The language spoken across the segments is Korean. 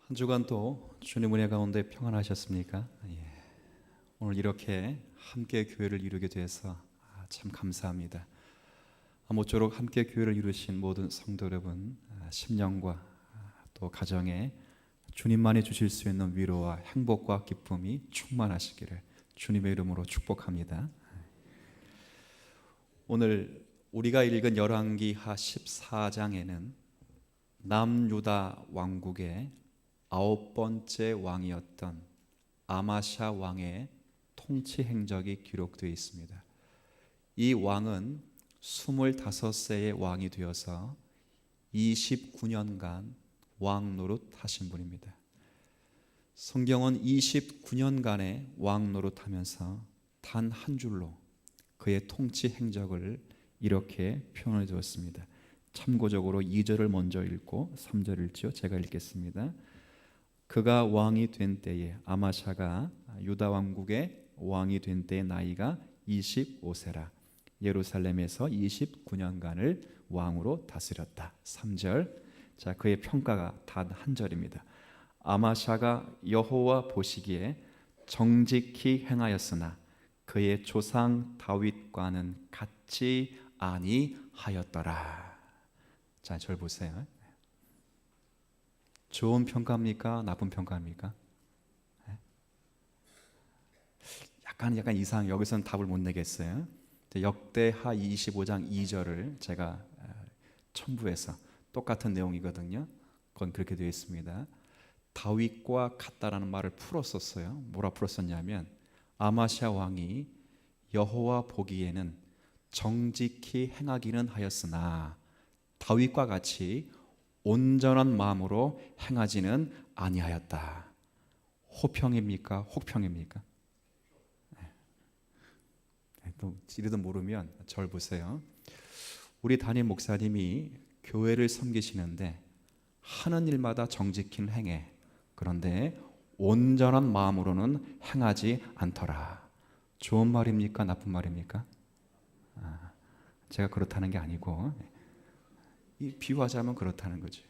한 주간 또 주님 은혜 가운데 평안하셨습니까? 예. 오늘 이렇게 함께 교회를 이루게 돼서 참 감사합니다. 모쪼록 함께 교회를 이루신 모든 성도 여러분, 심령과 또 가정에 주님만이 주실 수 있는 위로와 행복과 기쁨이 충만하시기를 주님의 이름으로 축복합니다. 오늘 우리가 읽은 열왕기하 14장에는 남유다 왕국의 9번째 왕이었던 아마샤 왕의 통치 행적이 기록되어 있습니다. 이 왕은 25세의 왕이 되어서 29년간 왕 노릇하신 분입니다. 성경은 29년간의 왕 노릇하면서 단 한 줄로 그의 통치 행적을 이렇게 표현해 두었습니다. 참고적으로 2절을 먼저 읽고 3절을 읽죠. 제가 읽겠습니다. 그가 왕이 된 때에 아마샤가 유다 왕국의 왕이 된 때의 나이가 25세라. 예루살렘에서 29년간을 왕으로 다스렸다. 3절. 자, 그의 평가가 단 한 절입니다. 아마샤가 여호와 보시기에 정직히 행하였으나 그의 조상 다윗과는 같지 아니하였더라. 자, 절 보세요. 좋은 평가입니까? 나쁜 평가입니까? 약간 이상. 여기서는 답을 못 내겠어요. 역대하 25장 2절을 제가 첨부해서 똑같은 내용이거든요. 그건 그렇게 되어 있습니다. 다윗과 같다라는 말을 풀었었어요. 뭐라 풀었었냐면 아마샤 왕이 여호와 보기에는 정직히 행하기는 하였으나 다윗과 같이 온전한 마음으로 행하지는 아니하였다. 호평입니까? 혹평입니까? 또 이래도 모르면 절 보세요. 우리 담임 목사님이 교회를 섬기시는데 하는 일마다 정직히 행해. 그런데 온전한 마음으로는 행하지 않더라. 좋은 말입니까? 나쁜 말입니까? 제가 그렇다는 게 아니고 비유하자면 그렇다는 거죠.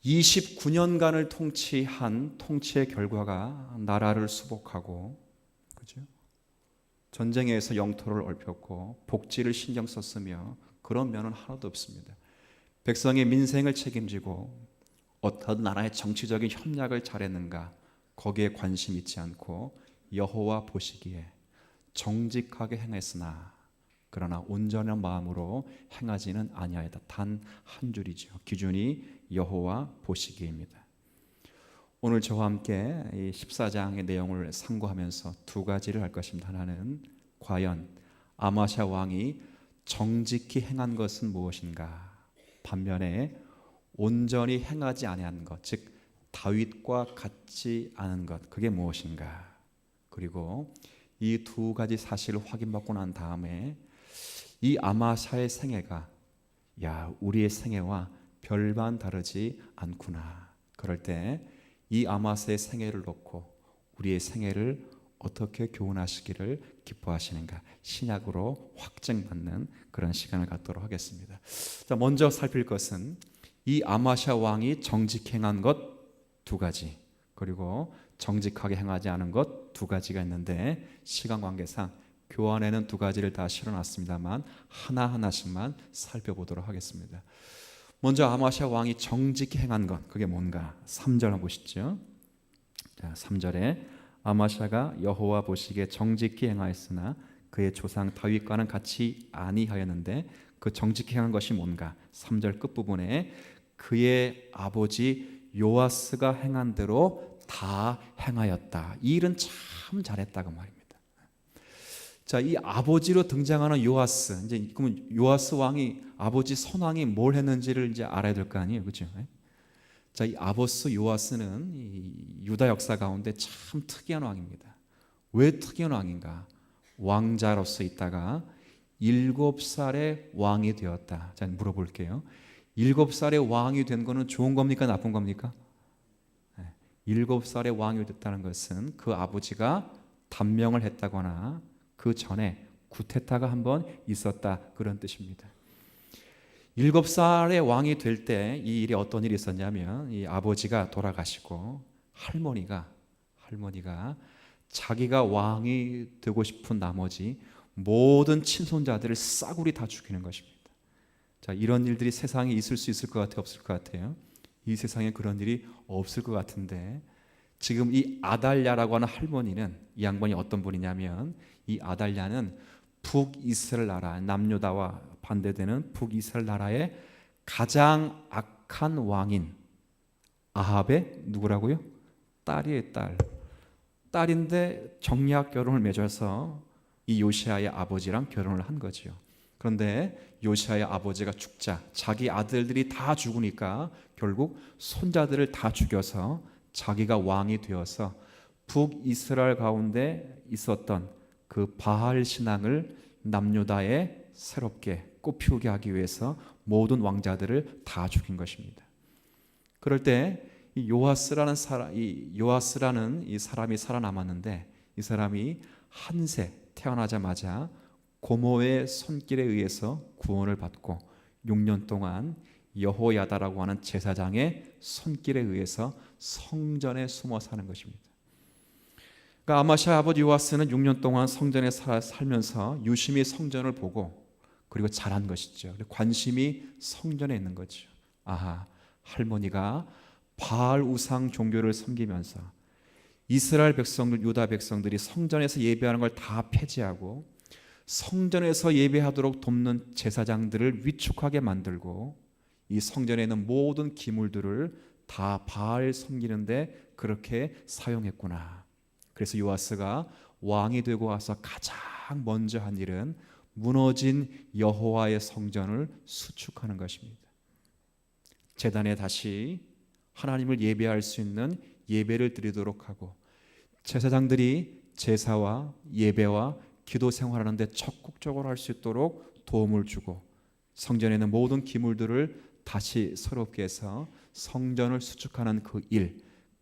29년간을 통치한 통치의 결과가 나라를 수복하고, 그죠? 전쟁에서 영토를 얼폈고 복지를 신경 썼으며 그런 면은 하나도 없습니다. 백성의 민생을 책임지고 어떤 나라의 정치적인 협약을 잘했는가 거기에 관심 있지 않고 여호와 보시기에 정직하게 행했으나 그러나 온전한 마음으로 행하지는 아니하였다. 단 한 줄이죠. 기준이 여호와 보시기입니다. 오늘 저와 함께 이 14장의 내용을 상고하면서 두 가지를 할 것입니다. 하나는 과연 아마샤 왕이 정직히 행한 것은 무엇인가? 반면에 온전히 행하지 아니한 것, 즉 다윗과 같지 않은 것, 그게 무엇인가? 그리고 이 두 가지 사실을 확인받고 난 다음에 이 아마샤의 생애가 우리의 생애와 별반 다르지 않구나. 그럴 때 이 아마샤의 생애를 놓고 우리의 생애를 어떻게 교훈하시기를 기뻐하시는가, 신약으로 확증받는 그런 시간을 갖도록 하겠습니다. 자, 먼저 살필 것은 이 아마샤 왕이 정직히 행한 것 두 가지, 그리고 정직하게 행하지 않은 것 두 가지가 있는데 시간 관계상 교환에는 두 가지를 다 실어놨습니다만 하나하나씩만 살펴보도록 하겠습니다. 먼저 아마샤 왕이 정직히 행한 것, 그게 뭔가? 3절 한번 보시죠. 자, 3절에 아마샤가 여호와 보시기에 정직히 행하였으나 그의 조상 다윗과는 같이 아니하였는데 그 정직히 행한 것이 뭔가? 3절 끝부분에 그의 아버지 요아스가 행한 대로 다 행하였다. 이 일은 참 잘했다고 말입니다. 자, 이 아버지로 등장하는 요아스, 이제 그러면 요아스 왕이 아버지 선왕이 뭘 했는지를 이제 알아야 될 거 아니에요, 그렇죠? 자, 이 아보스 요아스는 이 유다 역사 가운데 참 특이한 왕입니다. 왜 특이한 왕인가? 왕자로서 있다가 7살에 왕이 되었다. 자, 물어볼게요. 7살에 왕이 된 거는 좋은 겁니까? 나쁜 겁니까? 7살에 왕이 됐다는 것은 그 아버지가 단명을 했다거나 그 전에 구테타가 한번 있었다, 그런 뜻입니다. 7살의 왕이 될 때 이 일이 어떤 일이 있었냐면 이 아버지가 돌아가시고 할머니가 자기가 왕이 되고 싶은 나머지 모든 친손자들을 싸구리 다 죽이는 것입니다. 자, 이런 일들이 세상에 있을 수 있을 것 같아요, 없을 것 같아요? 이 세상에 그런 일이 없을 것 같은데 지금 이 아달랴라고 하는 할머니는 이 양반이 어떤 분이냐면 이 아달랴는 북이스라엘 나라 남유다와 반대되는 북이스라엘 나라의 가장 악한 왕인 아합의 누구라고요? 딸이에요, 딸인데 정략 결혼을 맺어서 이 요시아의 아버지랑 결혼을 한 거지요. 그런데 요시아의 아버지가 죽자 자기 아들들이 다 죽으니까 결국 손자들을 다 죽여서 자기가 왕이 되어서 북이스라엘 가운데 있었던 그 바알 신앙을 남유다에 새롭게 꽃피우게 하기 위해서 모든 왕자들을 다 죽인 것입니다. 그럴 때 이 요아스라는 이 사람이 살아남았는데 이 사람이 한세 태어나자마자 고모의 손길에 의해서 구원을 받고 6년 동안 여호야다라고 하는 제사장의 손길에 의해서 성전에 숨어 사는 것입니다. 그러니까 아마샤 아버지 요아스는 6년 동안 성전에 살면서 유심히 성전을 보고 그리고 자란 것이죠. 관심이 성전에 있는 거죠. 아하, 할머니가 바알 우상 종교를 섬기면서 이스라엘 백성들, 유다 백성들이 성전에서 예배하는 걸 다 폐지하고 성전에서 예배하도록 돕는 제사장들을 위축하게 만들고 이 성전에 있는 모든 기물들을 다 바알 섬기는데 그렇게 사용했구나. 그래서 요아스가 왕이 되고 와서 가장 먼저 한 일은 무너진 여호와의 성전을 수축하는 것입니다. 제단에 다시 하나님을 예배할 수 있는 예배를 드리도록 하고 제사장들이 제사와 예배와 기도 생활하는데 적극적으로 할 수 있도록 도움을 주고 성전에 있는 모든 기물들을 다시 새롭게 해서 성전을 수축하는 그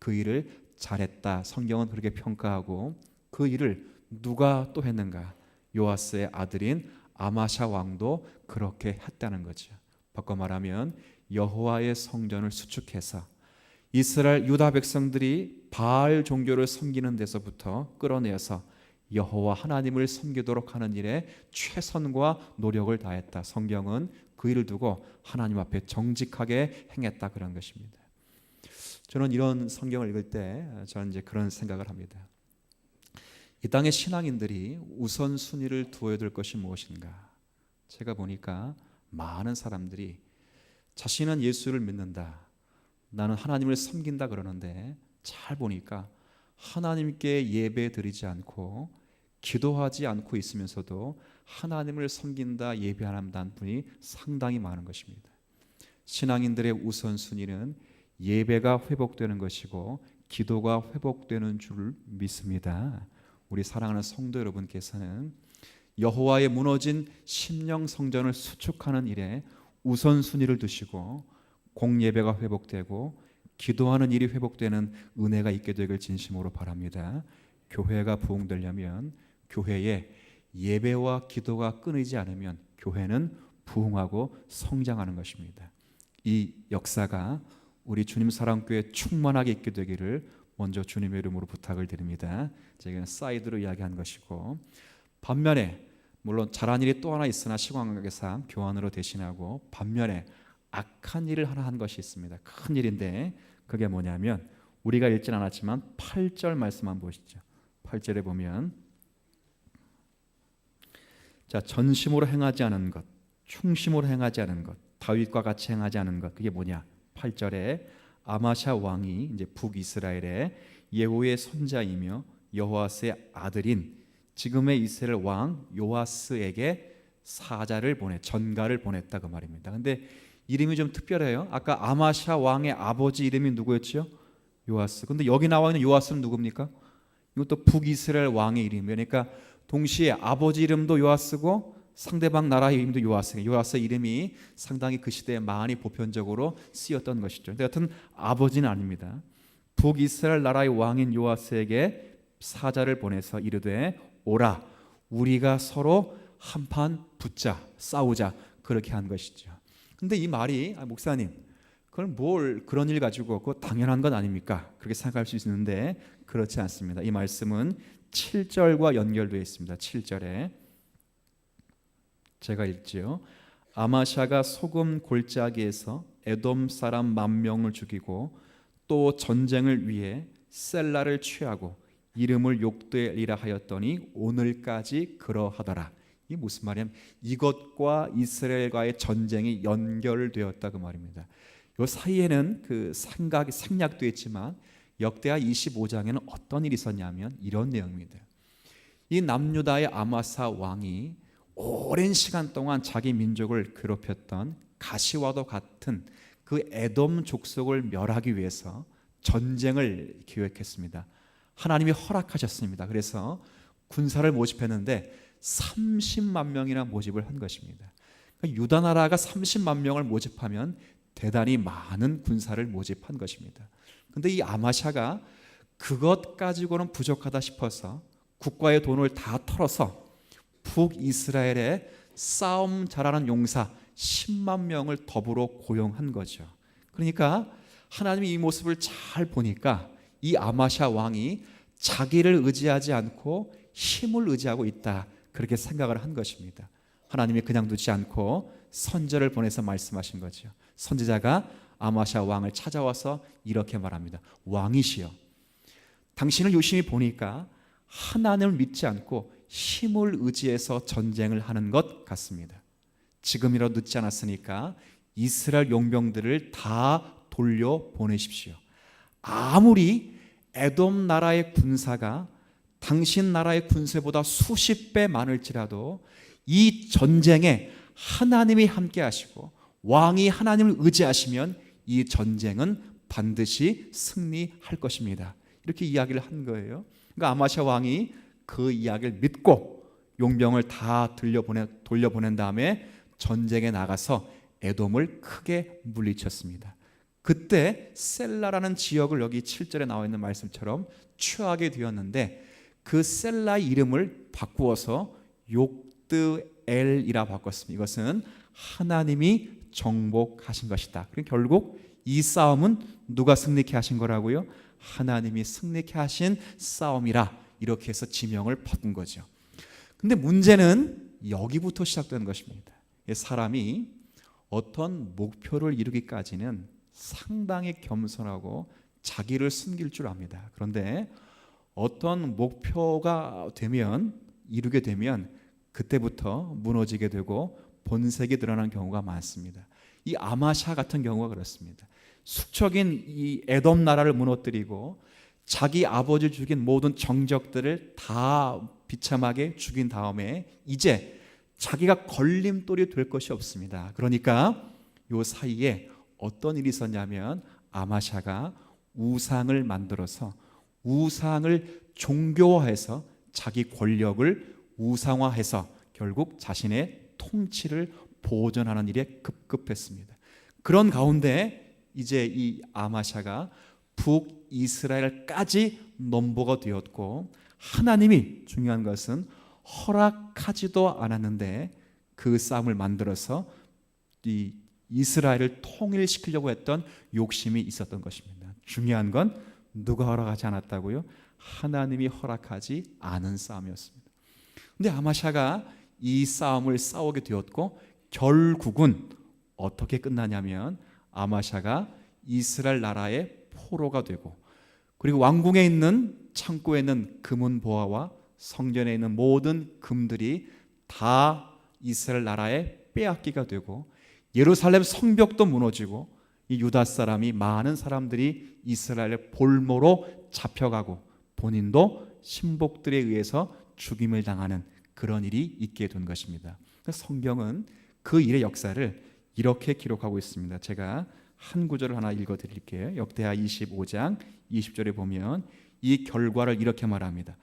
일을 잘했다. 성경은 그렇게 평가하고 그 일을 누가 또 했는가? 요아스의 아들인 아마샤 왕도 그렇게 했다는 거죠. 바꿔 말하면 여호와의 성전을 수축해서 이스라엘 유다 백성들이 바알 종교를 섬기는 데서부터 끌어내어서 여호와 하나님을 섬기도록 하는 일에 최선과 노력을 다했다. 성경은 그 일을 두고 하나님 앞에 정직하게 행했다 그런 것입니다. 저는 이런 성경을 읽을 때 저는 이제 그런 생각을 합니다. 이 땅의 신앙인들이 우선순위를 두어야 될 것이 무엇인가? 제가 보니까 많은 사람들이 자신은 예수를 믿는다. 나는 하나님을 섬긴다 그러는데 잘 보니까 하나님께 예배 드리지 않고 기도하지 않고 있으면서도 하나님을 섬긴다 예배한다는 분이 상당히 많은 것입니다. 신앙인들의 우선순위는 예배가 회복되는 것이고 기도가 회복되는 줄 믿습니다. 우리 사랑하는 성도 여러분께서는 여호와의 무너진 심령 성전을 수축하는 일에 우선순위를 두시고 공예배가 회복되고 기도하는 일이 회복되는 은혜가 있게 되길 진심으로 바랍니다. 교회가 부흥되려면 교회에 예배와 기도가 끊이지 않으면 교회는 부흥하고 성장하는 것입니다. 이 역사가 우리 주님 사랑교회 충만하게 있게 되기를 먼저 주님의 이름으로 부탁을 드립니다. 제가 사이드로 이야기한 것이고 반면에 물론 잘한 일이 또 하나 있으나 시간관계상 교환으로 대신하고 반면에 악한 일을 하나 한 것이 있습니다. 큰 일인데 그게 뭐냐면 우리가 읽진 않았지만 8절 말씀 한번 보시죠. 8절에 보면 자, 전심으로 행하지 않은 것, 충심으로 행하지 않은 것, 다윗과 같이 행하지 않은 것, 그게 뭐냐? 8절에 아마샤 왕이 이제 북이스라엘의 예후의 손자이며 여호아스의 아들인 지금의 이스라엘 왕 요아스에게 전가를 보냈다 그 말입니다. 근데 이름이 좀 특별해요. 아까 아마샤 왕의 아버지 이름이 누구였죠? 요아스. 근데 여기 나와 있는 요아스는 누굽니까? 이것도 북이스라엘 왕의 이름이에요. 그러니까 동시에 아버지 이름도 요아스고 상대방 나라의 이름도 요아스예요. 요아스 이름이 상당히 그 시대에 많이 보편적으로 쓰였던 것이죠. 근데 여튼 아버지는 아닙니다. 북이스라엘 나라의 왕인 요아스에게 사자를 보내서 이르되 오라 우리가 서로 한판 붙자 싸우자 그렇게 한 것이죠. 근데 이 말이 목사님 그걸 뭘 그런 일 가지고 그거 당연한 건 아닙니까? 그렇게 생각할 수 있는데 그렇지 않습니다. 이 말씀은 7절과 연결되어 있습니다. 7절에 제가 읽지요. 아마샤가 소금 골짜기에서 에돔 사람 10,000명을 죽이고 또 전쟁을 위해 셀라를 취하고 이름을 욕되리라 하였더니 오늘까지 그러하더라. 이게 무슨 말이냐면 이것과 이스라엘과의 전쟁이 연결되었다 그 말입니다. 이 사이에는 그 생략되어 있지만 역대하 25장에는 어떤 일이 있었냐면 이런 내용입니다. 이 남유다의 아마사 왕이 오랜 시간 동안 자기 민족을 괴롭혔던 가시와도 같은 그 에돔 족속을 멸하기 위해서 전쟁을 계획했습니다. 하나님이 허락하셨습니다. 그래서 군사를 모집했는데 30만 명이나 모집을 한 것입니다. 그러니까 유다 나라가 30만 명을 모집하면 대단히 많은 군사를 모집한 것입니다. 그런데 이 아마샤가 그것 가지고는 부족하다 싶어서 국가의 돈을 다 털어서 북이스라엘에 싸움 잘하는 용사 10만 명을 더불어 고용한 거죠. 그러니까 하나님이 이 모습을 잘 보니까 이 아마샤 왕이 자기를 의지하지 않고 힘을 의지하고 있다, 그렇게 생각을 한 것입니다. 하나님이 그냥 두지 않고 선지자를 보내서 말씀하신 거죠. 선지자가 아마샤 왕을 찾아와서 이렇게 말합니다. 왕이시여, 당신을 유심히 보니까 하나님을 믿지 않고 힘을 의지해서 전쟁을 하는 것 같습니다. 지금이라도 늦지 않았으니까 이스라엘 용병들을 다 돌려보내십시오. 아무리 에돔 나라의 군사가 당신 나라의 군세보다 수십 배 많을지라도 이 전쟁에 하나님이 함께 하시고 왕이 하나님을 의지하시면 이 전쟁은 반드시 승리할 것입니다. 이렇게 이야기를 한 거예요. 그러니까 아마샤 왕이 그 이야기를 믿고 용병을 다 돌려보낸 다음에 전쟁에 나가서 에돔을 크게 물리쳤습니다. 그때 셀라라는 지역을 여기 7절에 나와 있는 말씀처럼 취하게 되었는데 그 셀라의 이름을 바꾸어서 욕드엘이라 바꿨습니다. 이것은 하나님이 정복하신 것이다. 그러니까 결국 이 싸움은 누가 승리케 하신 거라고요? 하나님이 승리케 하신 싸움이라 이렇게 해서 지명을 바꾼 거죠. 근데 문제는 여기부터 시작되는 것입니다. 사람이 어떤 목표를 이루기까지는 상당히 겸손하고 자기를 숨길 줄 압니다. 그런데 어떤 목표가 이루게 되면 그때부터 무너지게 되고 본색이 드러나는 경우가 많습니다. 이 아마샤 같은 경우가 그렇습니다. 숙적인 이 에돔 나라를 무너뜨리고 자기 아버지 죽인 모든 정적들을 다 비참하게 죽인 다음에 이제 자기가 걸림돌이 될 것이 없습니다. 그러니까 이 사이에 어떤 일이 있었냐면 아마샤가 우상을 만들어서 우상을 종교화해서 자기 권력을 우상화해서 결국 자신의 통치를 보존하는 일에 급급했습니다. 그런 가운데 이제 이 아마샤가 북이스라엘까지 넘보가 되었고 하나님이 중요한 것은 허락하지도 않았는데 그 싸움을 만들어서 이 이스라엘을 통일시키려고 했던 욕심이 있었던 것입니다. 중요한 건 누가 허락하지 않았다고요? 하나님이 허락하지 않은 싸움이었습니다. 근데 아마샤가 이 싸움을 싸우게 되었고 결국은 어떻게 끝나냐면 아마샤가 이스라엘 나라의 포로가 되고 그리고 왕궁에 있는 창고에 있는 금은 보화와 성전에 있는 모든 금들이 다 이스라엘 나라에 빼앗기가 되고 예루살렘 성벽도 무너지고 이 유다 사람이 많은 사람들이 이스라엘의 볼모로 잡혀가고 본인도 신복들에 의해서 죽임을 당하는 그런 일이 있게 된 것입니다. 성경은 그 일의 역사를 이렇게 기록하고 있습니다. 제가 한 구절을 하나 읽어드릴게요. 역대하 25장 20절에 보면 이 결과를 이렇게 말합니다.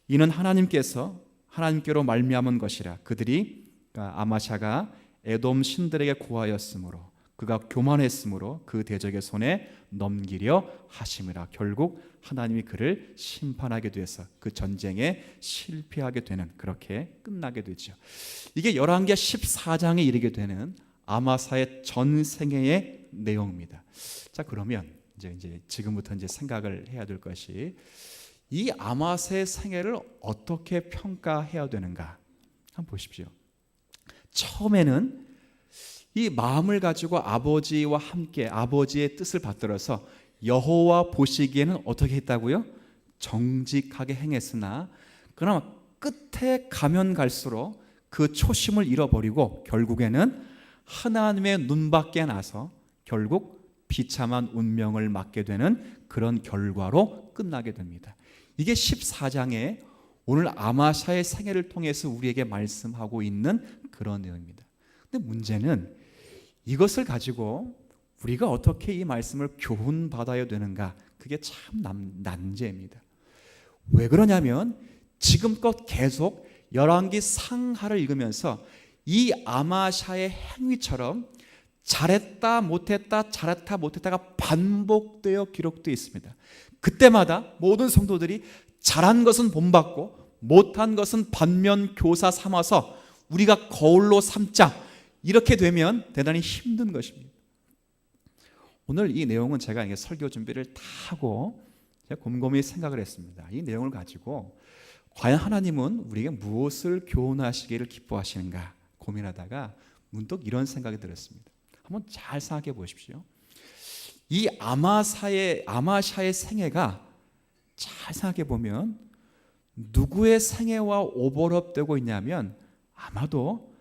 이는 하나님께로 말미암은 것이라. 그들이 아마샤가 에돔 신들에게 구하였으므로 그가 교만했으므로 그 대적의 손에 넘기려 하심이라. 결국 하나님이 그를 심판하게 돼서 그 전쟁에 실패하게 되는 그렇게 끝나게 되죠. 이게 열왕기하 14장에 이르게 되는 아마사의 전 생애의 내용입니다. 자, 그러면 이제 지금부터 이제 생각을 해야 될 것이 이 아마사의 생애를 어떻게 평가해야 되는가 한번 보십시오. 처음에는 이 마음을 가지고 아버지와 함께 아버지의 뜻을 받들어서 여호와 보시기에는 어떻게 했다고요? 정직하게 행했으나 그러나 끝에 가면 갈수록 그 초심을 잃어버리고 결국에는 하나님의 눈밖에 나서 결국 비참한 운명을 맞게 되는 그런 결과로 끝나게 됩니다. 이게 14장에 오늘 아마샤의 생애를 통해서 우리에게 말씀하고 있는 그런 내용입니다. 근데 문제는 이것을 가지고 우리가 어떻게 이 말씀을 교훈받아야 되는가, 그게 참 난제입니다. 왜 그러냐면 지금껏 계속 열왕기 상하를 읽으면서 이 아마샤의 행위처럼 잘했다 못했다 잘했다 못했다가 반복되어 기록되어 있습니다. 그때마다 모든 성도들이 잘한 것은 본받고 못한 것은 반면교사 삼아서 우리가 거울로 삼자, 이렇게 되면 대단히 힘든 것입니다. 오늘 이 내용은 제가 설교 준비를 다 하고 제가 곰곰이 생각을 했습니다. 이 내용을 가지고 과연 하나님은 우리에게 무엇을 교훈하시기를 기뻐하시는가 고민하다가 문득 이런 생각이 들었습니다. 한번 잘 생각해 보십시오. 이 아마샤의 생애가 잘 생각해 보면 누구의 생애와 오버랩되고 있냐면 아마도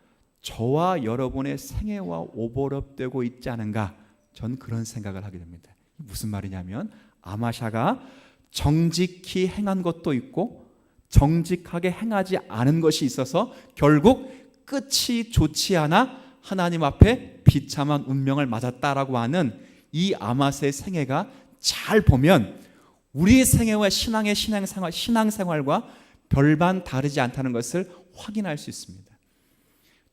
저와 여러분의 생애와 오버랩되고 있지 않은가, 전 그런 생각을 하게 됩니다. 무슨 말이냐면 아마샤가 정직히 행한 것도 있고 정직하게 행하지 않은 것이 있어서 결국 끝이 좋지 않아 하나님 앞에 비참한 운명을 맞았다라고 하는 이 아마사의 생애가 잘 보면 우리의 생애와 신앙생활과 별반 다르지 않다는 것을 확인할 수 있습니다.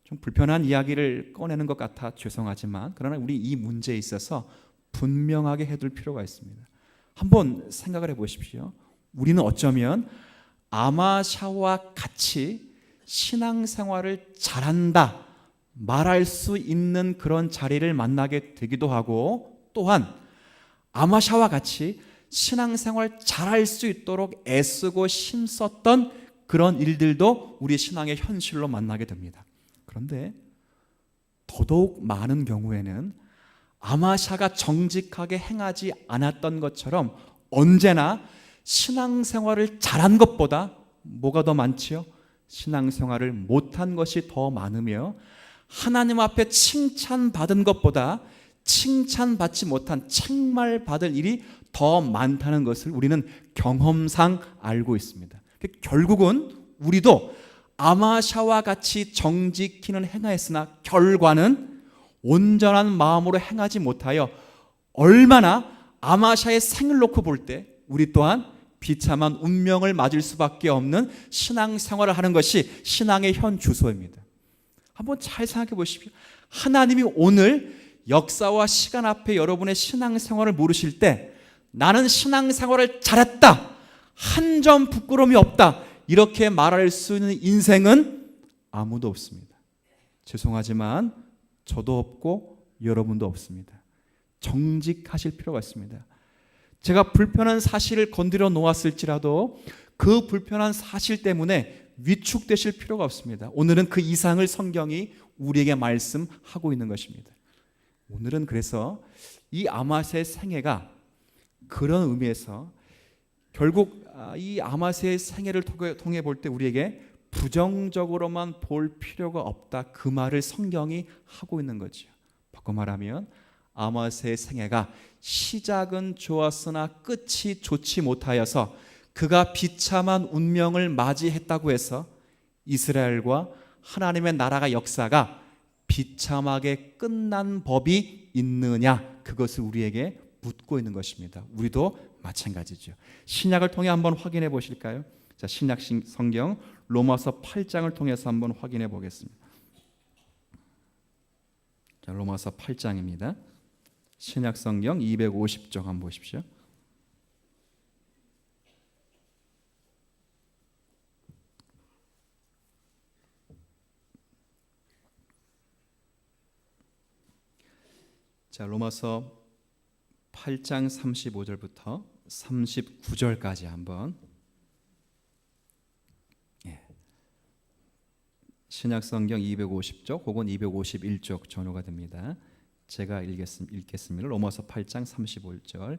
좀 불편한 이야기를 꺼내는 것 같아 죄송하지만 그러나 우리 이 문제에 있어서 분명하게 해둘 필요가 있습니다. 한번 생각을 해보십시오. 우리는 어쩌면 아마샤와 같이 신앙생활을 잘한다 말할 수 있는 그런 자리를 만나게 되기도 하고, 또한 아마샤와 같이 신앙생활 잘할 수 있도록 애쓰고 힘썼던 그런 일들도 우리 신앙의 현실로 만나게 됩니다. 그런데 더더욱 많은 경우에는 아마샤가 정직하게 행하지 않았던 것처럼 언제나 신앙생활을 잘한 것보다 뭐가 더 많지요? 신앙생활을 못한 것이 더 많으며 하나님 앞에 칭찬받은 것보다 칭찬받지 못한 책말받을 일이 더 많다는 것을 우리는 경험상 알고 있습니다. 결국은 우리도 아마샤와 같이 정직히는 행하였으나 결과는 온전한 마음으로 행하지 못하여 얼마나 아마샤의 생을 놓고 볼 때 우리 또한 비참한 운명을 맞을 수밖에 없는 신앙생활을 하는 것이 신앙의 현 주소입니다. 한번 잘 생각해 보십시오. 하나님이 오늘 역사와 시간 앞에 여러분의 신앙생활을 물으실 때 나는 신앙생활을 잘했다, 한 점 부끄러움이 없다, 이렇게 말할 수 있는 인생은 아무도 없습니다. 죄송하지만 저도 없고 여러분도 없습니다. 정직하실 필요가 있습니다. 제가 불편한 사실을 건드려 놓았을지라도 그 불편한 사실 때문에 위축되실 필요가 없습니다. 오늘은 그 이상을 성경이 우리에게 말씀하고 있는 것입니다. 오늘은 그래서 이 아마세의 생애가 그런 의미에서 결국 이 아마세의 생애를 통해 볼 때 우리에게 부정적으로만 볼 필요가 없다, 그 말을 성경이 하고 있는 거죠. 바꿔 말하면 아마세의 생애가 시작은 좋았으나 끝이 좋지 못하여서 그가 비참한 운명을 맞이했다고 해서 이스라엘과 하나님의 나라가 역사가 비참하게 끝난 법이 있느냐, 그것을 우리에게 묻고 있는 것입니다. 우리도 마찬가지죠. 신약을 통해 한번 확인해 보실까요? 자, 신약 성경 로마서 8장을 통해서 한번 확인해 보겠습니다. 자, 로마서 8장입니다. 신약 성경 250쪽 한번 보십시오. 자, 로마서 8장 35절부터 39절까지 한번 신약성경 250쪽 혹은 251쪽 전후가 됩니다. 제가 읽겠습니다. 로마서 8장 35절.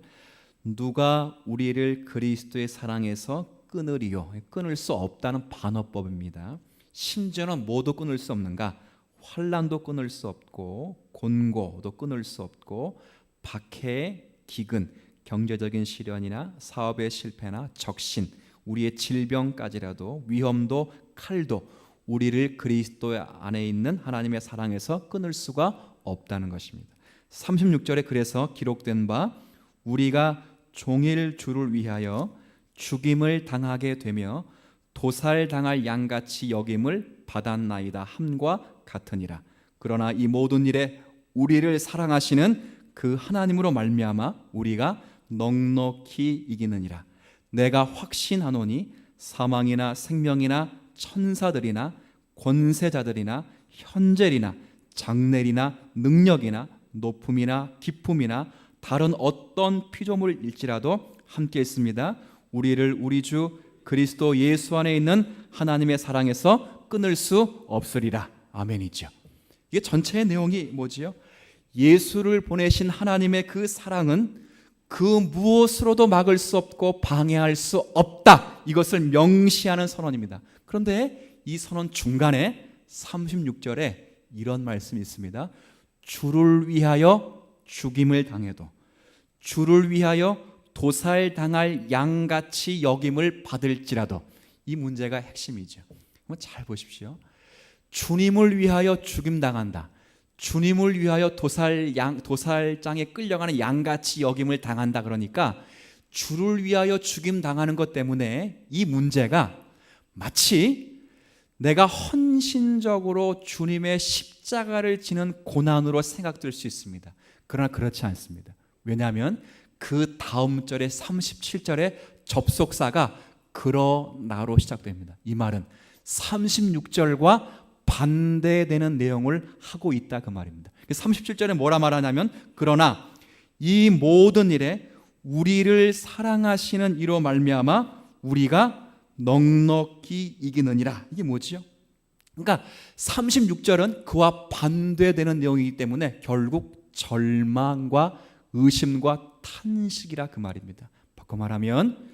누가 우리를 그리스도의 사랑에서 끊으리요? 끊을 수 없다는 반어법입니다. 심지어는 뭐도 끊을 수 없는가? 환난도 끊을 수 없고 곤고도 끊을 수 없고 박해, 기근, 경제적인 시련이나 사업의 실패나 적신, 우리의 질병까지라도 위험도 칼도 우리를 그리스도 안에 있는 하나님의 사랑에서 끊을 수가 없다는 것입니다. 36절에 그래서 기록된 바 우리가 종일 주를 위하여 죽임을 당하게 되며 도살당할 양같이 여김을 받았나이다 함과 같으니라. 그러나 이 모든 일에 우리를 사랑하시는 그 하나님으로 말미암아 우리가 넉넉히 이기느니라. 내가 확신하노니 사망이나 생명이나 천사들이나 권세자들이나 현재리나 장래리나 능력이나 높음이나 깊음이나 다른 어떤 피조물일지라도 함께 있습니다. 우리를 우리 주 그리스도 예수 안에 있는 하나님의 사랑에서 끊을 수 없으리라. 아멘이죠. 이게 전체의 내용이 뭐지요? 예수를 보내신 하나님의 그 사랑은 그 무엇으로도 막을 수 없고 방해할 수 없다. 이것을 명시하는 선언입니다. 그런데 이 선언 중간에 36절에 이런 말씀이 있습니다. 주를 위하여 죽임을 당해도 주를 위하여 도살당할 양같이 여김을 받을지라도, 이 문제가 핵심이죠. 한번 잘 보십시오. 주님을 위하여 죽임당한다, 주님을 위하여 도살장에 끌려가는 양같이 여김을 당한다. 그러니까 주를 위하여 죽임당하는 것 때문에 이 문제가 마치 내가 헌신적으로 주님의 십자가를 지는 고난으로 생각될 수 있습니다. 그러나 그렇지 않습니다. 왜냐하면 그 다음 절에 37절에 접속사가 그러나로 시작됩니다. 이 말은 36절과 반대되는 내용을 하고 있다 그 말입니다. 37절에 뭐라 말하냐면 그러나 이 모든 일에 우리를 사랑하시는 이로 말미암아 우리가 넉넉히 이기느니라. 이게 뭐지요? 그러니까 36절은 그와 반대되는 내용이기 때문에 결국 절망과 의심과 탄식이라 그 말입니다. 바꿔 말하면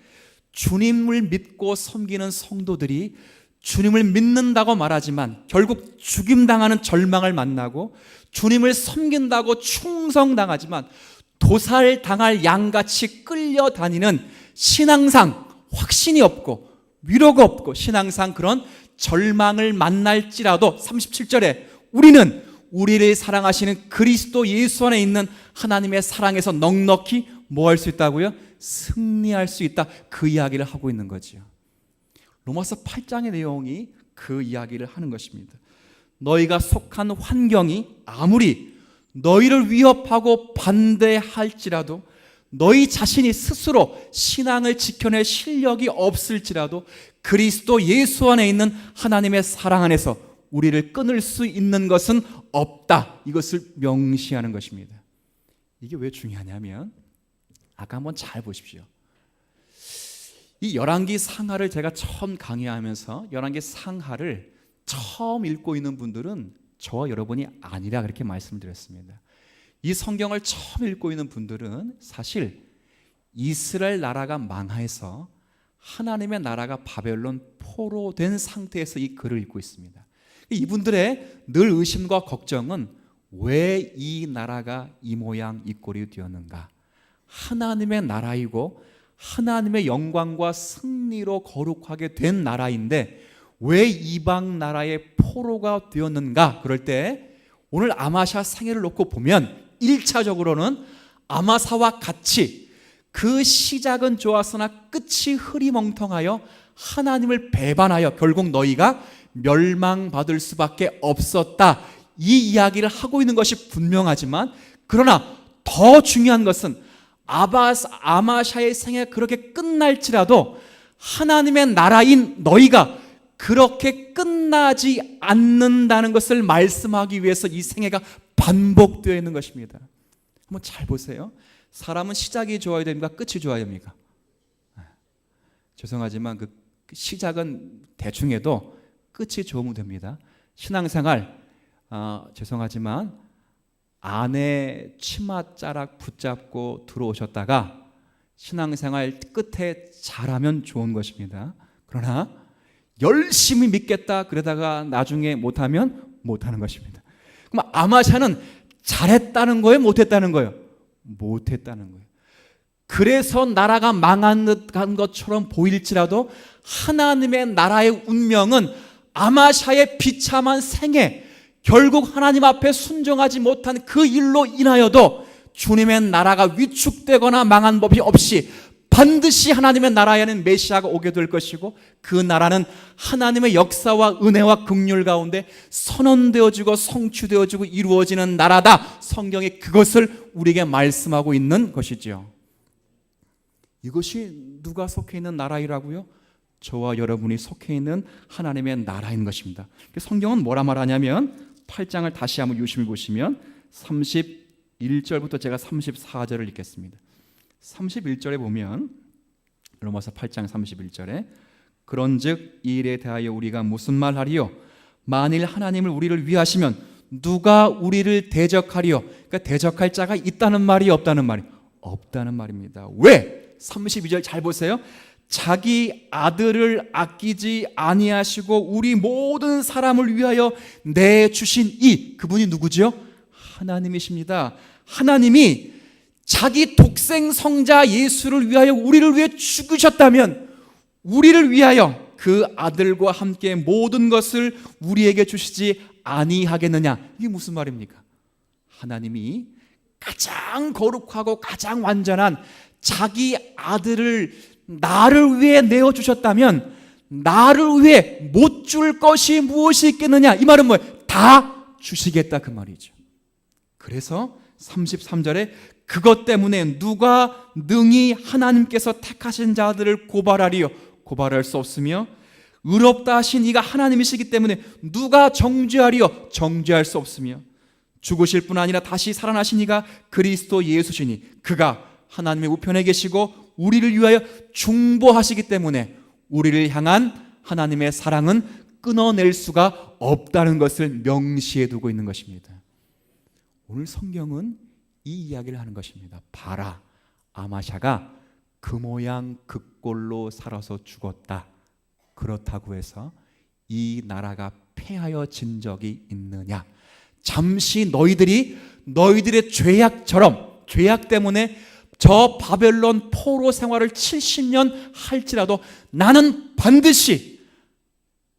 주님을 믿고 섬기는 성도들이 주님을 믿는다고 말하지만 결국 죽임당하는 절망을 만나고 주님을 섬긴다고 충성당하지만 도살당할 양같이 끌려다니는 신앙상 확신이 없고 위로가 없고 신앙상 그런 절망을 만날지라도 37절에 우리는 우리를 사랑하시는 그리스도 예수 안에 있는 하나님의 사랑에서 넉넉히 뭐 할 수 있다고요? 승리할 수 있다. 그 이야기를 하고 있는 거죠. 로마서 8장의 내용이 그 이야기를 하는 것입니다. 너희가 속한 환경이 아무리 너희를 위협하고 반대할지라도, 너희 자신이 스스로 신앙을 지켜낼 실력이 없을지라도 그리스도 예수 안에 있는 하나님의 사랑 안에서 우리를 끊을 수 있는 것은 없다. 이것을 명시하는 것입니다. 이게 왜 중요하냐면 아까 한번 잘 보십시오. 이 열왕기 상하를 제가 처음 강의하면서 열왕기 상하를 처음 읽고 있는 분들은 저와 여러분이 아니라 그렇게 말씀드렸습니다. 이 성경을 처음 읽고 있는 분들은 사실 이스라엘 나라가 망해서 하나님의 나라가 바벨론 포로된 상태에서 이 글을 읽고 있습니다. 이분들의 늘 의심과 걱정은 왜 이 나라가 이 모양 이 꼴이 되었는가? 하나님의 나라이고 하나님의 영광과 승리로 거룩하게 된 나라인데 왜 이방 나라의 포로가 되었는가? 그럴 때 오늘 아마샤 생애를 놓고 보면 1차적으로는 아마사와 같이 그 시작은 좋았으나 끝이 흐리멍텅하여 하나님을 배반하여 결국 너희가 멸망받을 수밖에 없었다. 이 이야기를 하고 있는 것이 분명하지만 그러나 더 중요한 것은 아마샤의 생애가 그렇게 끝날지라도 하나님의 나라인 너희가 그렇게 끝나지 않는다는 것을 말씀하기 위해서 이 생애가 반복되어 있는 것입니다. 한번 잘 보세요. 사람은 시작이 좋아야 됩니까? 끝이 좋아야 됩니까? 죄송하지만 그 시작은 대충 해도 끝이 좋으면 됩니다. 신앙생활 죄송하지만 아내 치맛자락 붙잡고 들어오셨다가 신앙생활 끝에 잘하면 좋은 것입니다. 그러나 열심히 믿겠다 그러다가 나중에 못하면 못하는 것입니다. 그럼 아마샤는 잘했다는 거예요? 못했다는 거예요? 못했다는 거예요. 그래서 나라가 망한 듯한 것처럼 보일지라도 하나님의 나라의 운명은 아마샤의 비참한 생애, 결국 하나님 앞에 순종하지 못한 그 일로 인하여도 주님의 나라가 위축되거나 망한 법이 없이 반드시 하나님의 나라에는 메시아가 오게 될 것이고 그 나라는 하나님의 역사와 은혜와 긍휼 가운데 선언되어지고 성취되어지고 이루어지는 나라다. 성경이 그것을 우리에게 말씀하고 있는 것이지요. 이것이 누가 속해 있는 나라이라고요? 저와 여러분이 속해 있는 하나님의 나라인 것입니다. 성경은 뭐라 말하냐면 8장을 다시 한번 유심히 보시면 31절부터 제가 34절을 읽겠습니다. 31절에 보면 로마서 8장 31절에 그런즉 이 일에 대하여 우리가 무슨 말하리요? 만일 하나님을 우리를 위하시면 누가 우리를 대적하리요? 그러니까 대적할 자가 있다는 말이 없다는 말이 없다는 말입니다. 왜? 32절 잘 보세요. 자기 아들을 아끼지 아니하시고 우리 모든 사람을 위하여 내주신 그분이 누구죠? 하나님이십니다. 하나님이 자기 독생 성자 예수를 위하여 우리를 위해 죽으셨다면 우리를 위하여 그 아들과 함께 모든 것을 우리에게 주시지 아니하겠느냐? 이게 무슨 말입니까? 하나님이 가장 거룩하고 가장 완전한 자기 아들을 나를 위해 내어주셨다면 나를 위해 못 줄 것이 무엇이 있겠느냐? 이 말은 뭐예요? 다 주시겠다 그 말이죠. 그래서 33절에 그것 때문에 누가 능히 하나님께서 택하신 자들을 고발하리요? 고발할 수 없으며 의롭다 하신 이가 하나님이시기 때문에 누가 정죄하리요? 정죄할 수 없으며 죽으실 뿐 아니라 다시 살아나신 이가 그리스도 예수시니 그가 하나님의 우편에 계시고 우리를 위하여 중보하시기 때문에 우리를 향한 하나님의 사랑은 끊어낼 수가 없다는 것을 명시해 두고 있는 것입니다. 오늘 성경은 이 이야기를 하는 것입니다. 봐라, 아마샤가 그 모양 그 꼴로 살아서 죽었다. 그렇다고 해서 이 나라가 패하여진 적이 있느냐? 잠시 너희들의 죄악 때문에 저 바벨론 포로 생활을 70년 할지라도 나는 반드시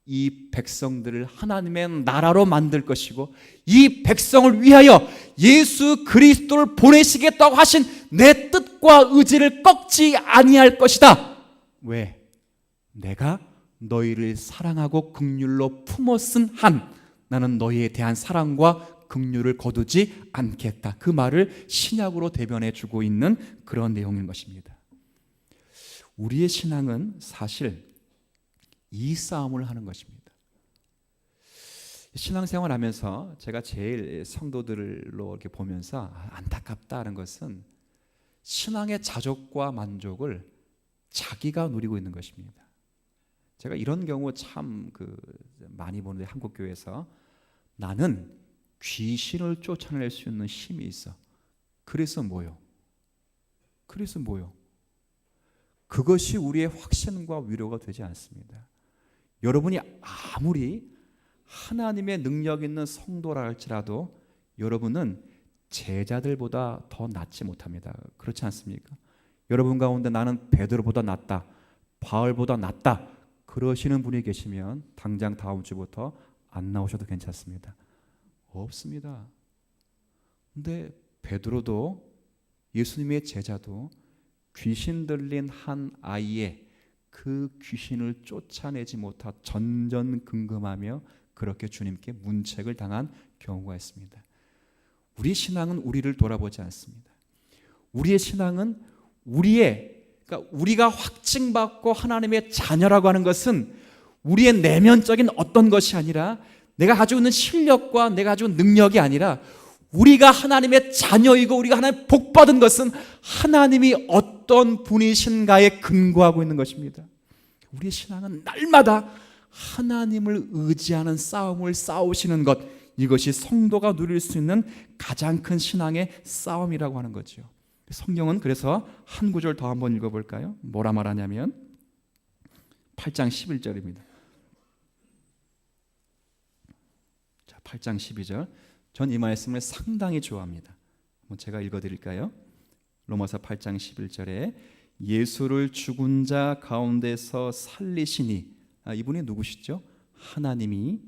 이 백성들을 하나님의 나라로 만들 것이고 이 백성을 위하여 예수 그리스도를 보내시겠다고 하신 내 뜻과 의지를 꺾지 아니할 것이다. 왜? 내가 너희를 사랑하고 긍휼로 품어 쓴 한 나는 너희에 대한 사랑과 긍휼을 거두지 않겠다. 그 말을 신약으로 대변해 주고 있는 그런 내용인 것입니다. 우리의 신앙은 사실 이 싸움을 하는 것입니다. 신앙생활 하면서 제가 제일 성도들로 이렇게 보면서 안타깝다는 것은 신앙의 자족과 만족을 자기가 누리고 있는 것입니다. 제가 이런 경우 참 많이 보는데 한국 교회에서 나는 귀신을 쫓아낼 수 있는 힘이 있어. 그래서 뭐요? 그것이 우리의 확신과 위로가 되지 않습니다. 여러분이 아무리 하나님의 능력 있는 성도라 할지라도 여러분은 제자들보다 더 낫지 못합니다. 그렇지 않습니까? 여러분 가운데 나는 베드로보다 낫다, 바울보다 낫다 그러시는 분이 계시면 당장 다음 주부터 안 나오셔도 괜찮습니다. 없습니다. 근데 베드로도 예수님의 제자도 귀신 들린 한 아이의 그 귀신을 쫓아내지 못하 전전긍긍하며 그렇게 주님께 문책을 당한 경우가 있습니다. 우리 신앙은 우리를 돌아보지 않습니다. 우리의 신앙은 그러니까 우리가 확증받고 하나님의 자녀라고 하는 것은 우리의 내면적인 어떤 것이 아니라 내가 가지고 있는 실력과 내가 가지고 있는 능력이 아니라 우리가 하나님의 자녀이고 우리가 하나님 복 받은 것은 하나님이 어떤 분이신가에 근거하고 있는 것입니다. 우리의 신앙은 날마다 하나님을 의지하는 싸움을 싸우시는 것, 이것이 성도가 누릴 수 있는 가장 큰 신앙의 싸움이라고 하는 거죠. 성경은 그래서 한 구절 더 한번 읽어볼까요? 뭐라 말하냐면 8장 11절입니다. 자, 8장 12절. 전 이 말씀을 상당히 좋아합니다. 한번 제가 읽어드릴까요? 로마서 8장 11절에 예수를 죽은 자 가운데서 살리시니, 이분이 누구시죠? 하나님이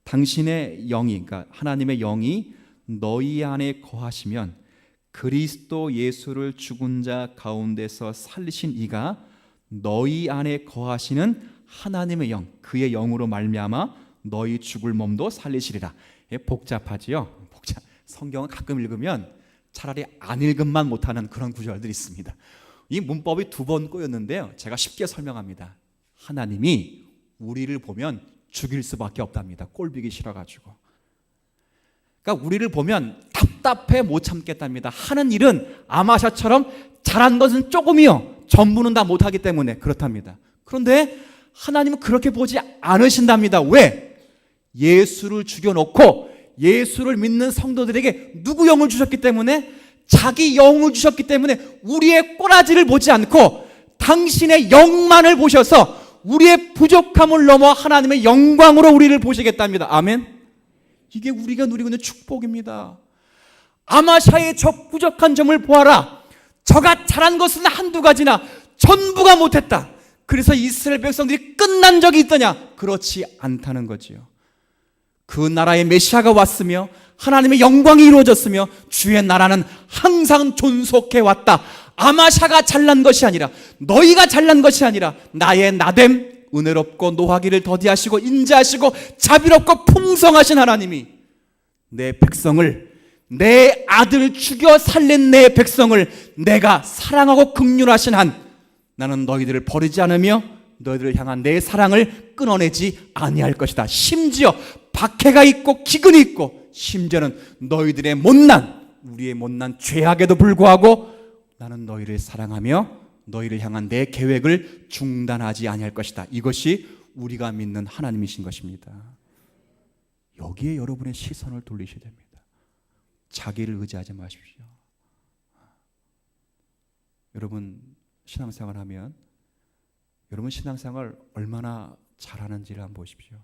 당신의 영이, 그러니까 하나님의 영이 너희 안에 거하시면 그리스도 예수를 죽은 자 가운데서 살리신 이가 너희 안에 거하시는 하나님의 영, 그의 영으로 말미암아 너희 죽을 몸도 살리시리라. 복잡하지요? 성경은 가끔 읽으면 차라리 안 읽음만 못하는 그런 구절들이 있습니다. 이 문법이 두 번 꼬였는데요, 제가 쉽게 설명합니다. 하나님이 우리를 보면 죽일 수밖에 없답니다. 꼴보기 싫어가지고. 그러니까 우리를 보면 답답해 못 참겠답니다. 하는 일은 아마샤처럼 잘한 것은 조금이요, 전부는 다 못하기 때문에 그렇답니다. 그런데 하나님은 그렇게 보지 않으신답니다. 왜? 예수를 죽여놓고 예수를 믿는 성도들에게 누구 영을 주셨기 때문에, 자기 영을 주셨기 때문에 우리의 꼬라지를 보지 않고 당신의 영만을 보셔서 우리의 부족함을 넘어 하나님의 영광으로 우리를 보시겠답니다. 아멘. 이게 우리가 누리고 있는 축복입니다. 아마샤의 저 부족한 점을 보아라. 저가 잘한 것은 한두 가지나 전부가 못했다. 그래서 이스라엘 백성들이 끝난 적이 있더냐? 그렇지 않다는 거지요. 그 나라의 메시아가 왔으며 하나님의 영광이 이루어졌으며 주의 나라는 항상 존속해 왔다. 아마샤가 잘난 것이 아니라, 너희가 잘난 것이 아니라 나의 나됨, 은혜롭고 노하기를 더디하시고 인자하시고 자비롭고 풍성하신 하나님이 내 백성을, 내 아들 죽여 살린 내 백성을 내가 사랑하고 긍휼하신 한, 나는 너희들을 버리지 않으며 너희들을 향한 내 사랑을 끊어내지 아니할 것이다. 심지어 박해가 있고 기근이 있고 심지어는 너희들의 못난, 우리의 못난 죄악에도 불구하고 나는 너희를 사랑하며 너희를 향한 내 계획을 중단하지 아니할 것이다. 이것이 우리가 믿는 하나님이신 것입니다. 여기에 여러분의 시선을 돌리셔야 됩니다. 자기를 의지하지 마십시오. 여러분 신앙생활 하면 여러분 신앙생활 얼마나 잘하는지를 한번 보십시오.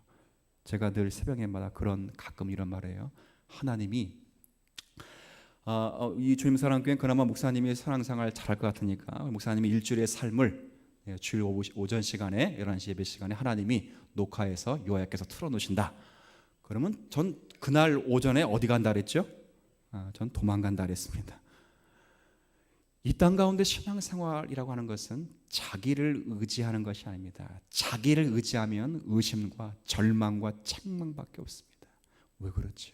제가 늘 새벽에마다 가끔 이런 말해요. 하나님이 이 주임사랑교회는 그나마 목사님이 신앙생활 잘할 것 같으니까 목사님이 일주일의 삶을 주일 오전 시간에 11시 예배 시간에 하나님이 녹화해서 요약해서 틀어놓으신다. 그러면 전 그날 오전에 어디 간다 그랬죠? 전 도망간다 그랬습니다. 이 땅 가운데 신앙생활이라고 하는 것은 자기를 의지하는 것이 아닙니다. 자기를 의지하면 의심과 절망과 책망밖에 없습니다. 왜 그렇죠?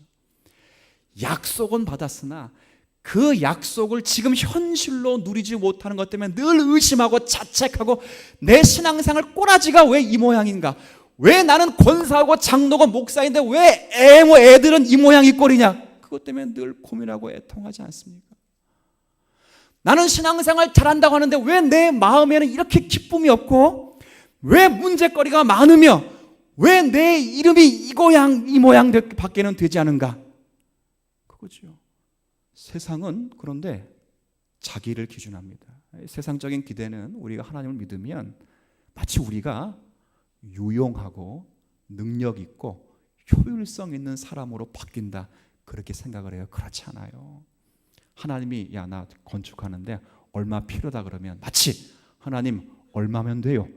약속은 받았으나 그 약속을 지금 현실로 누리지 못하는 것 때문에 늘 의심하고 자책하고, 내 신앙생활 꼬라지가 왜 이 모양인가? 왜 나는 권사하고 장로고 목사인데 왜 애들은 이 모양 이 꼴이냐? 그것 때문에 늘 고민하고 애통하지 않습니까? 나는 신앙생활 잘한다고 하는데 왜 내 마음에는 이렇게 기쁨이 없고, 왜 문제거리가 많으며, 왜 내 이름이 이 모양 밖에는 되지 않은가? 그거죠. 세상은 그런데 자기를 기준합니다. 세상적인 기대는 우리가 하나님을 믿으면 마치 우리가 유용하고 능력 있고 효율성 있는 사람으로 바뀐다, 그렇게 생각을 해요. 그렇지 않아요. 하나님이 야, 나 건축하는데 얼마 필요하다 그러면 마치 하나님 얼마면 돼요,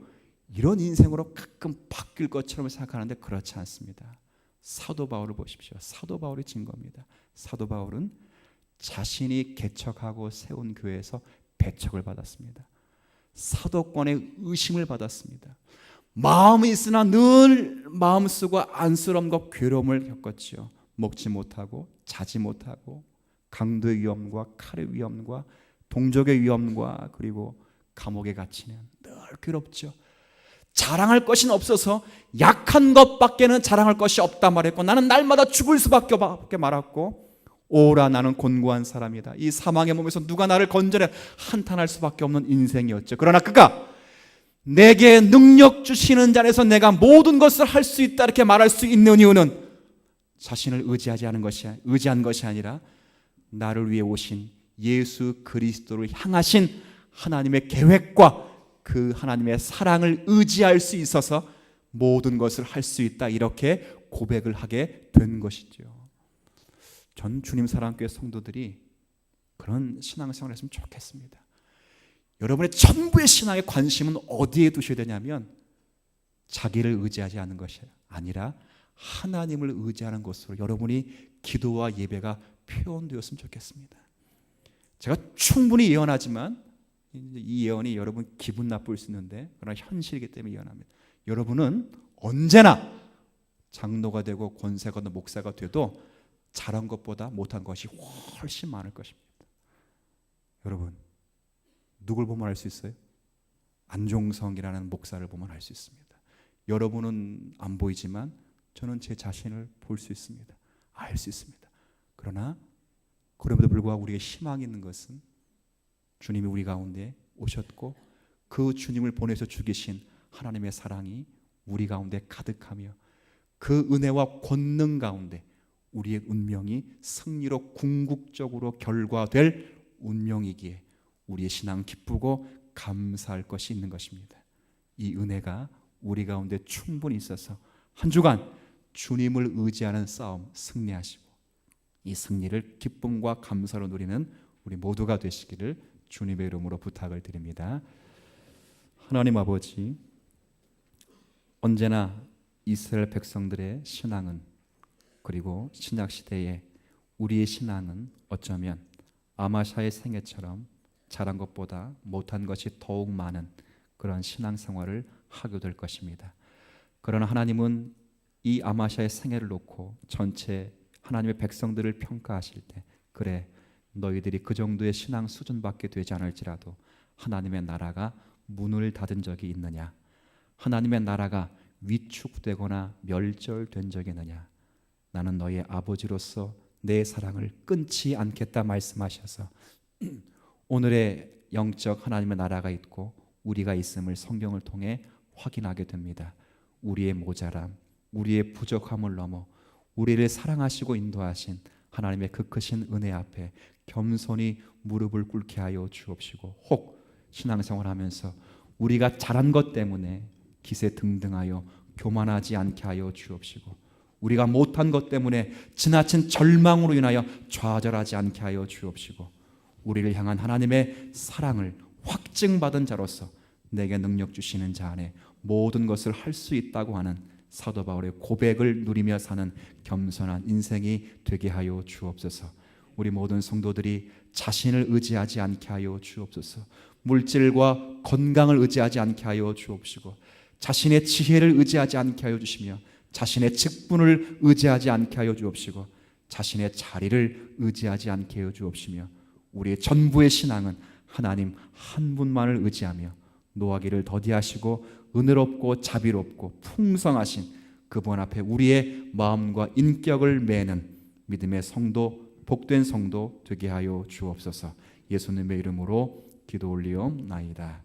이런 인생으로 가끔 바뀔 것처럼 생각하는데 그렇지 않습니다. 사도 바울을 보십시오. 사도 바울이 증거입니다. 사도 바울은 자신이 개척하고 세운 교회에서 배척을 받았습니다. 사도권의 의심을 받았습니다. 마음이 있으나 늘 마음 쓰고 안쓰러움과 괴로움을 겪었지요. 먹지 못하고 자지 못하고 강도의 위험과 칼의 위험과 동족의 위험과 그리고 감옥에 갇히는 늘 괴롭죠. 자랑할 것이 없어서 약한 것밖에는 자랑할 것이 없다 말했고, 나는 날마다 죽을 수밖에 말았고, 오라 나는 곤고한 사람이다. 이 사망의 몸에서 누가 나를 건져내 한탄할 수밖에 없는 인생이었죠. 그러나 그가 내게 능력 주시는 자에서 내가 모든 것을 할 수 있다 이렇게 말할 수 있는 이유는 자신을 의지한 것이 아니라 나를 위해 오신 예수 그리스도를 향하신 하나님의 계획과 그 하나님의 사랑을 의지할 수 있어서 모든 것을 할 수 있다 이렇게 고백을 하게 된 것이죠. 전 주님 사랑교회 성도들이 그런 신앙생활을 했으면 좋겠습니다. 여러분의 전부의 신앙의 관심은 어디에 두셔야 되냐면 자기를 의지하지 않는 것이 아니라 하나님을 의지하는 것으로 여러분이 기도와 예배가 표현되었으면 좋겠습니다. 제가 충분히 예언하지만 이 예언이 여러분 기분 나쁠 수 있는데 그러나 현실이기 때문에 예언합니다. 여러분은 언제나 장로가 되고 권세가 되고 목사가 돼도 잘한 것보다 못한 것이 훨씬 많을 것입니다. 여러분 누굴 보면 알 수 있어요? 안종성이라는 목사를 보면 알 수 있습니다. 여러분은 안 보이지만 저는 제 자신을 볼 수 있습니다. 알 수 있습니다. 그러나 그럼에도 불구하고 우리의 희망이 있는 것은 주님이 우리 가운데 오셨고 그 주님을 보내서 죽이신 하나님의 사랑이 우리 가운데 가득하며 그 은혜와 권능 가운데 우리의 운명이 승리로 궁극적으로 결과될 운명이기에 우리의 신앙은 기쁘고 감사할 것이 있는 것입니다. 이 은혜가 우리 가운데 충분히 있어서 한 주간 주님을 의지하는 싸움 승리하시고 이 승리를 기쁨과 감사로 누리는 우리 모두가 되시기를 주님의 이름으로 부탁을 드립니다. 하나님 아버지, 언제나 이스라엘 백성들의 신앙은 그리고 신약 시대에 우리의 신앙은 어쩌면 아마샤의 생애처럼 잘한 것보다 못한 것이 더욱 많은 그런 신앙생활을 하게 될 것입니다. 그러나 하나님은 이 아마샤의 생애를 놓고 전체 하나님의 백성들을 평가하실 때 그래 너희들이 그 정도의 신앙 수준밖에 되지 않을지라도 하나님의 나라가 문을 닫은 적이 있느냐? 하나님의 나라가 위축되거나 멸절된 적이 있느냐? 나는 너의 아버지로서 내 사랑을 끊지 않겠다 말씀하셔서 오늘의 영적 하나님의 나라가 있고 우리가 있음을 성경을 통해 확인하게 됩니다. 우리의 모자람, 우리의 부족함을 넘어 우리를 사랑하시고 인도하신 하나님의 그 크신 은혜 앞에 겸손히 무릎을 꿇게 하여 주옵시고 혹 신앙생활하면서 우리가 잘한 것 때문에 기세등등하여 교만하지 않게 하여 주옵시고 우리가 못한 것 때문에 지나친 절망으로 인하여 좌절하지 않게 하여 주옵시고 우리를 향한 하나님의 사랑을 확증받은 자로서 내게 능력 주시는 자 안에 모든 것을 할 수 있다고 하는 사도 바울의 고백을 누리며 사는 겸손한 인생이 되게 하여 주옵소서. 우리 모든 성도들이 자신을 의지하지 않게 하여 주옵소서. 물질과 건강을 의지하지 않게 하여 주옵시고 자신의 지혜를 의지하지 않게 하여 주시며 자신의 직분을 의지하지 않게 하여 주옵시고 자신의 자리를 의지하지 않게 하여 주옵시며 우리의 전부의 신앙은 하나님 한 분만을 의지하며 노하기를 더디하시고 은혜롭고 자비롭고 풍성하신 그분 앞에 우리의 마음과 인격을 매는 믿음의 성도, 복된 성도 되게 하여 주옵소서. 예수님의 이름으로 기도 올리옵나이다.